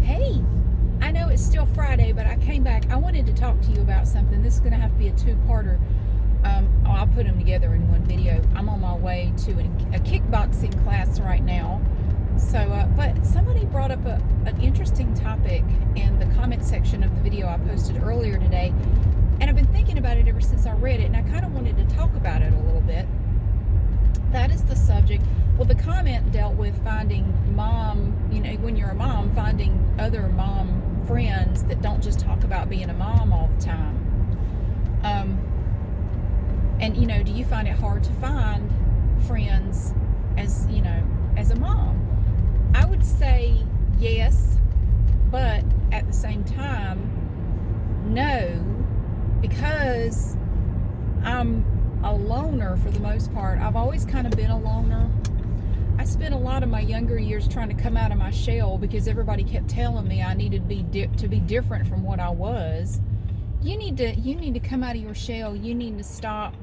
Hey, I know it's still Friday, but I came back. I wanted to talk to you about something. This is going to have to be a two-parter. I'll put them together in one video. I'm on my way to a kickboxing class right now. But somebody brought up an interesting topic in the comment section of the video I posted earlier today, and I've been thinking about it ever since I read it, and I kind of wanted to talk about it a little bit. That is the subject. Well, the comment dealt with finding when you're a mom, finding other mom friends that don't just talk about being a mom all the time. Do you find it hard to find friends as a mom? I would say yes, but at the same time, no, because I'm a loner for the most part. I've always kind of been a loner. I spent a lot of my younger years trying to come out of my shell because everybody kept telling me I needed to be different from what I was. You need to come out of your shell. You need to stop,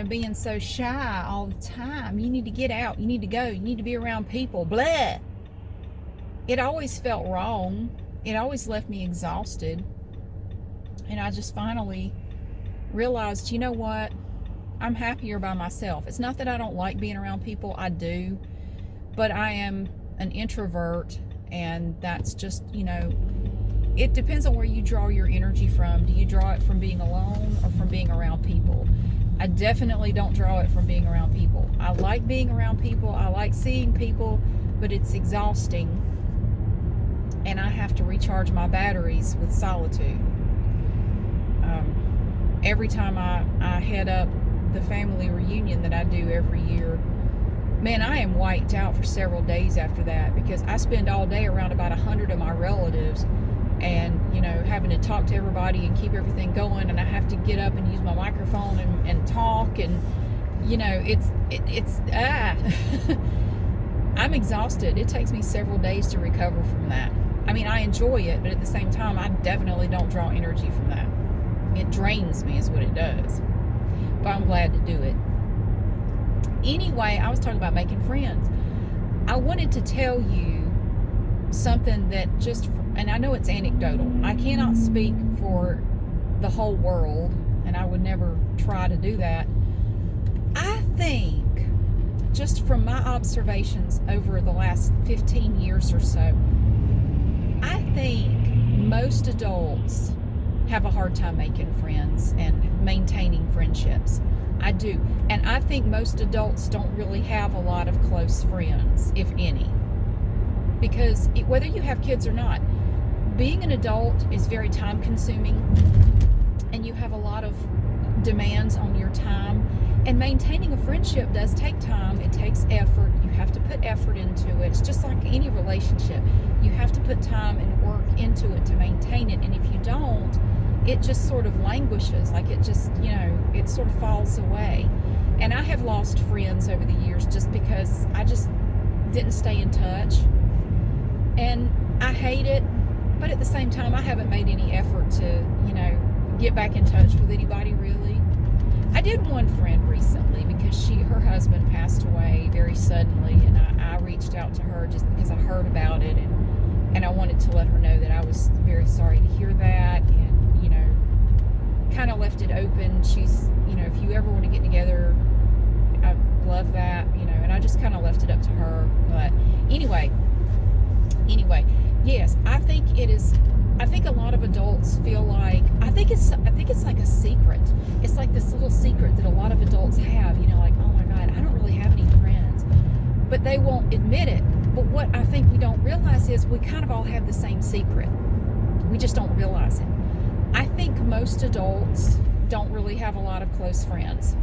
being so shy all the time. You need to get out. You need to go. You need to be around people. Blah. It always felt wrong. It always left me exhausted. And I just finally realized, you know what? I'm happier by myself. It's not that I don't like being around people. I do. But I am an introvert, and that's just, it depends on where you draw your energy from. Do you draw it from being alone or from being around people? I definitely don't draw it from being around people. I like being around people. I like seeing people, but it's exhausting. And I have to recharge my batteries with solitude. Every time I head up the family reunion that I do every year, man, I am wiped out for several days after that because I spend all day around about 100 of my relatives and, having to talk to everybody and keep everything going, and I have to get up and use my microphone and talk, and, I'm exhausted. It takes me several days to recover from that. I mean, I enjoy it, but at the same time, I definitely don't draw energy from that. It drains me is what it does. But I'm glad to do it. Anyway, I was talking about making friends. I wanted to tell you something that and I know it's anecdotal. I cannot speak for the whole world, and I would never try to do that. I think, just from my observations over the last 15 years or so, I think most adults have a hard time making friends and maintaining friendships. I do. And I think most adults don't really have a lot of close friends, if any. Because whether you have kids or not, being an adult is very time consuming, and you have a lot of demands on your time. And maintaining a friendship does take time. It takes effort. You have to put effort into it. It's just like any relationship. You have to put time and work into it to maintain it. And if you don't, it just sort of languishes. Like it just, it sort of falls away. And I have lost friends over the years just because I just didn't stay in touch. And I hate it. But at the same time, I haven't made any effort to, get back in touch with anybody really. I did one friend recently because her husband passed away very suddenly, and I reached out to her just because I heard about it, and I wanted to let her know that I was very sorry to hear that, and kind of left it open. She's, if you ever want to get together, I love that, and I just kind of left it up to her. But anyway, yes, I think a lot of adults feel like, I think it's like a secret. It's like this little secret that a lot of adults have, like, oh my God, I don't really have any friends. But they won't admit it. But what I think we don't realize is we kind of all have the same secret. We just don't realize it. I think most adults don't really have a lot of close friends.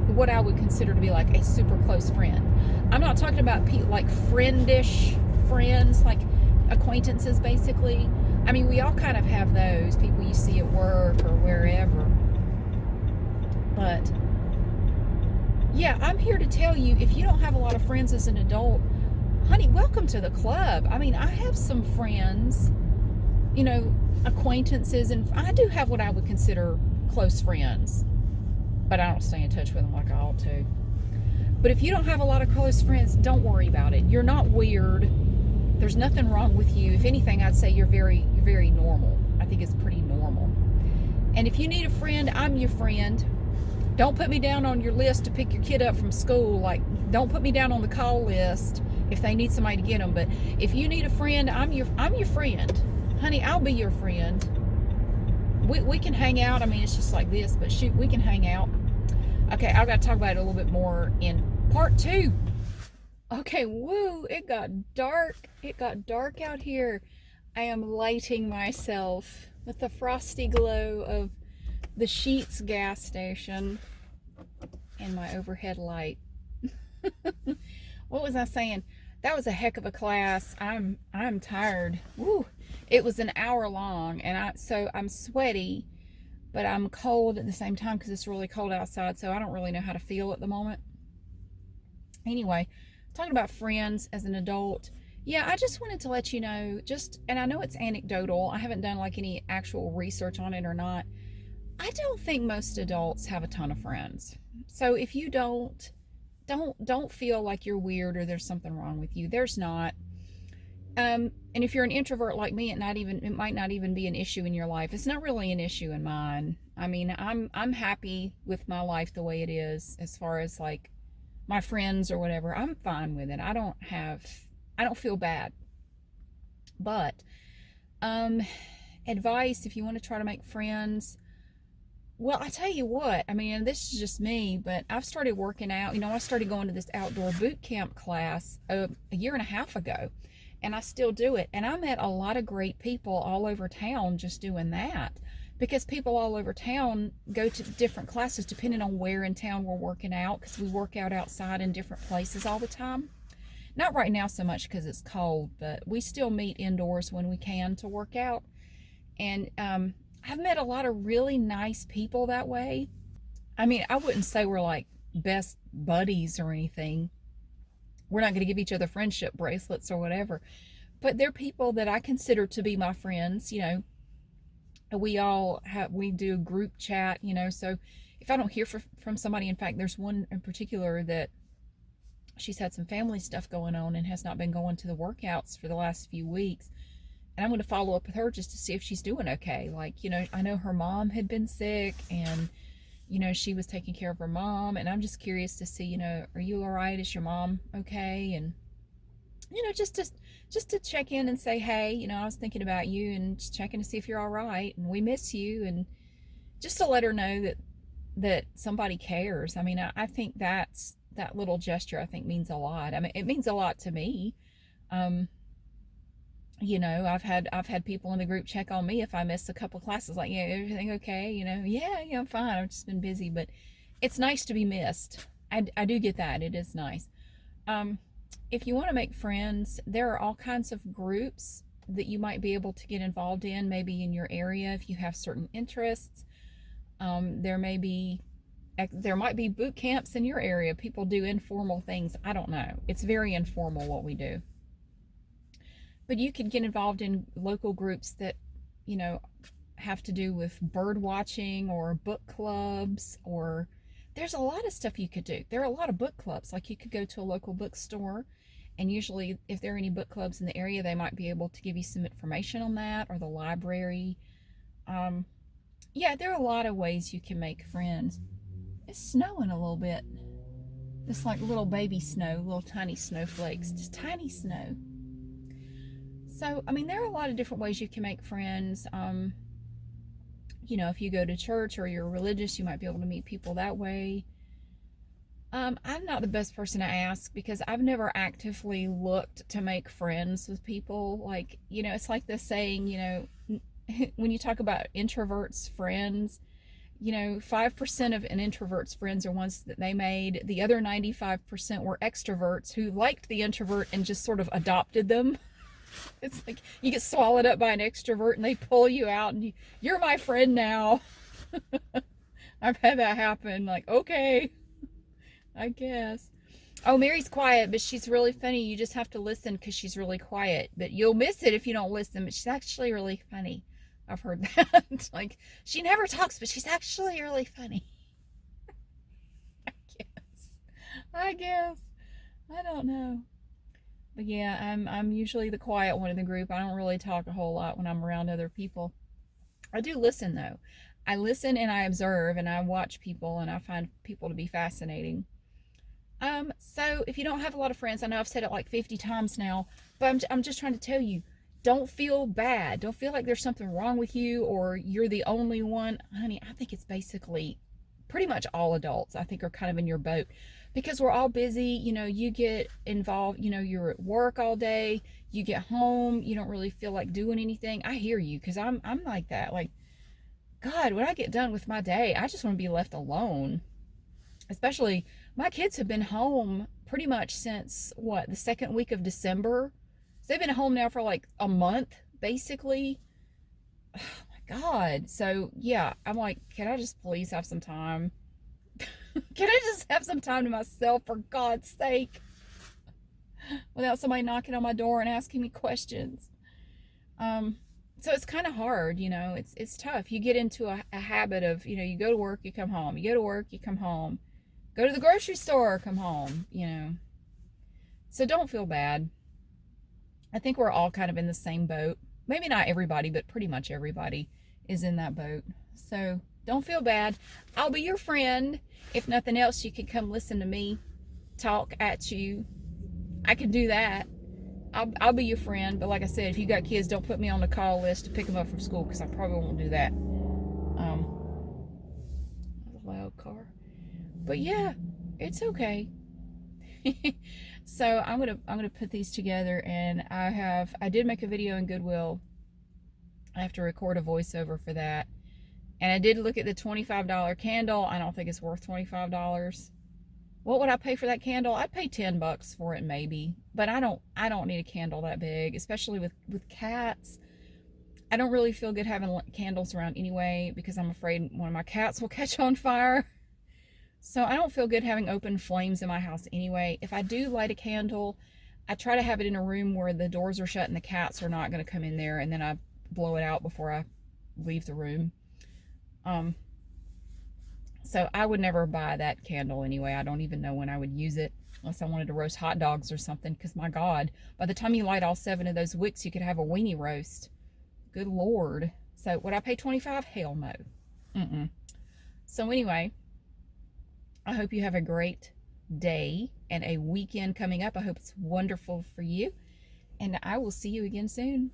What I would consider to be like a super close friend. I'm not talking about like friendish friends, like acquaintances basically. I mean, we all kind of have those people you see at work or wherever. But yeah, I'm here to tell you, if you don't have a lot of friends as an adult, honey, welcome to the club. I mean, I have some friends, acquaintances, and I do have what I would consider close friends, but I don't stay in touch with them like I ought to. But if you don't have a lot of close friends, don't worry about it. You're not weird. There's nothing wrong with you. If anything, I'd say you're very normal. I think it's pretty normal. And if you need a friend, I'm your friend. Don't put me down on your list to pick your kid up from school. Like, don't put me down on the call list if they need somebody to get them. But if you need a friend, I'm your friend. Honey, I'll be your friend. We can hang out. I mean, it's just like this, but shoot, we can hang out. Okay, I've got to talk about it a little bit more in part 2. Okay, woo, it got dark. It got dark out here. I am lighting myself with the frosty glow of the Sheetz gas station and my overhead light. What was I saying? That was a heck of a class. I'm tired. Woo. It was an hour long, and so I'm sweaty, but I'm cold at the same time because it's really cold outside, so I don't really know how to feel at the moment. Anyway, talking about friends as an adult. Yeah, I just wanted to let you know, and I know it's anecdotal. I haven't done like any actual research on it or not. I don't think most adults have a ton of friends. So if you don't feel like you're weird or there's something wrong with you. There's not. And if you're an introvert like me, it might not even be an issue in your life. It's not really an issue in mine. I mean, I'm happy with my life the way it is, as far as like my friends or whatever. I'm fine with it. I don't feel bad. But advice, if you want to try to make friends, well, I tell you what, I mean, and this is just me, but I've started working out. I started going to this outdoor boot camp class a year and a half ago, and I still do it. And I met a lot of great people all over town just doing that, because people all over town go to different classes depending on where in town we're working out, because we work out outside in different places all the time. Not right now so much because it's cold, but we still meet indoors when we can to work out. And I've met a lot of really nice people that way. I mean, I wouldn't say we're like best buddies or anything. We're not going to give each other friendship bracelets or whatever. But they're people that I consider to be my friends. We do group chat, so if I don't hear from somebody, in fact, there's one in particular that she's had some family stuff going on and has not been going to the workouts for the last few weeks. And I'm going to follow up with her just to see if she's doing okay. Like, I know her mom had been sick, and, she was taking care of her mom. And I'm just curious to see, are you all right? Is your mom okay? And, just to check in and say, hey, I was thinking about you, and just checking to see if you're all right. And we miss you. And just to let her know that somebody cares. I mean, I think that little gesture, I think, means a lot. I mean, it means a lot to me. I've had people in the group check on me if I miss a couple classes, like, yeah, everything okay? Yeah, I'm fine. I've just been busy, but it's nice to be missed. I do get that. It is nice. If you want to make friends, there are all kinds of groups that you might be able to get involved in, maybe in your area if you have certain interests. There might be boot camps in your area. People do informal things. I don't know. It's very informal what we do. But you could get involved in local groups that, have to do with bird watching or book clubs, or there's a lot of stuff you could do. There are a lot of book clubs. Like, you could go to a local bookstore, and usually if there are any book clubs in the area, they might be able to give you some information on that, or the library. Yeah, there are a lot of ways you can make friends. It's snowing a little bit. It's like little baby snow, little tiny snowflakes, just tiny snow. So, I mean, there are a lot of different ways you can make friends. If you go to church or you're religious, you might be able to meet people that way. I'm not the best person to ask, because I've never actively looked to make friends with people. Like, it's like the saying, when you talk about introverts' friends, 5% of an introvert's friends are ones that they made. The other 95% were extroverts who liked the introvert and just sort of adopted them. It's like you get swallowed up by an extrovert and they pull you out, and you're my friend now. I've had that happen. Like, okay, I guess. Oh, Mary's quiet, but she's really funny. You just have to listen because she's really quiet. But you'll miss it if you don't listen. But she's actually really funny. I've heard that. Like, she never talks, but she's actually really funny. I guess. I don't know. But yeah, I'm usually the quiet one in the group. I don't really talk a whole lot when I'm around other people. I do listen though. I listen and I observe and I watch people and I find people to be fascinating. So if you don't have a lot of friends, I know I've said it like 50 times now, but I'm just trying to tell you, don't feel bad. Don't feel like there's something wrong with you or you're the only one. Honey, I think it's basically pretty much all adults, I think, are kind of in your boat because we're all busy. You know, you get involved, you know, you're at work all day, you get home, you don't really feel like doing anything. I hear you because I'm like that. Like, God, when I get done with my day, I just want to be left alone. Especially my kids have been home pretty much since what, the second week of December. So they've been home now for like a month, basically. Oh my God. So yeah, I'm like, can I just please have some time? Can I just have some time to myself for God's sake? Without somebody knocking on my door and asking me questions. Um, so it's kind of hard, you know, it's tough. You get into a habit of, you know, you go to work, you come home, you go to work, you come home, go to the grocery store, come home, you know. So don't feel bad. I think we're all kind of in the same boat. Maybe not everybody, but pretty much everybody is in that boat. So don't feel bad. I'll be your friend. If nothing else, you can come listen to me talk at you. I can do that. I'll be your friend, but like I said, if you got kids, don't put me on the call list to pick them up from school because I probably won't do that. That's a loud car, but yeah, it's okay. So I'm gonna put these together, and I did make a video in Goodwill. I have to record a voiceover for that, and I did look at the $25 candle. I don't think it's worth $25. What would I pay for that candle? I'd pay $10 for it maybe, but I don't need a candle that big, especially with cats. I don't really feel good having candles around anyway because I'm afraid one of my cats will catch on fire. So I don't feel good having open flames in my house anyway. If I do light a candle, I try to have it in a room where the doors are shut and the cats are not going to come in there, and then I blow it out before I leave the room. Um, so I would never buy that candle anyway. I don't even know when I would use it unless I wanted to roast hot dogs or something, because my God, by the time you light all 7 of those wicks, you could have a weenie roast. Good Lord. So would I pay 25? Hell no. Mm-mm. So anyway, I hope you have a great day and a weekend coming up. I hope it's wonderful for you, and I will see you again soon.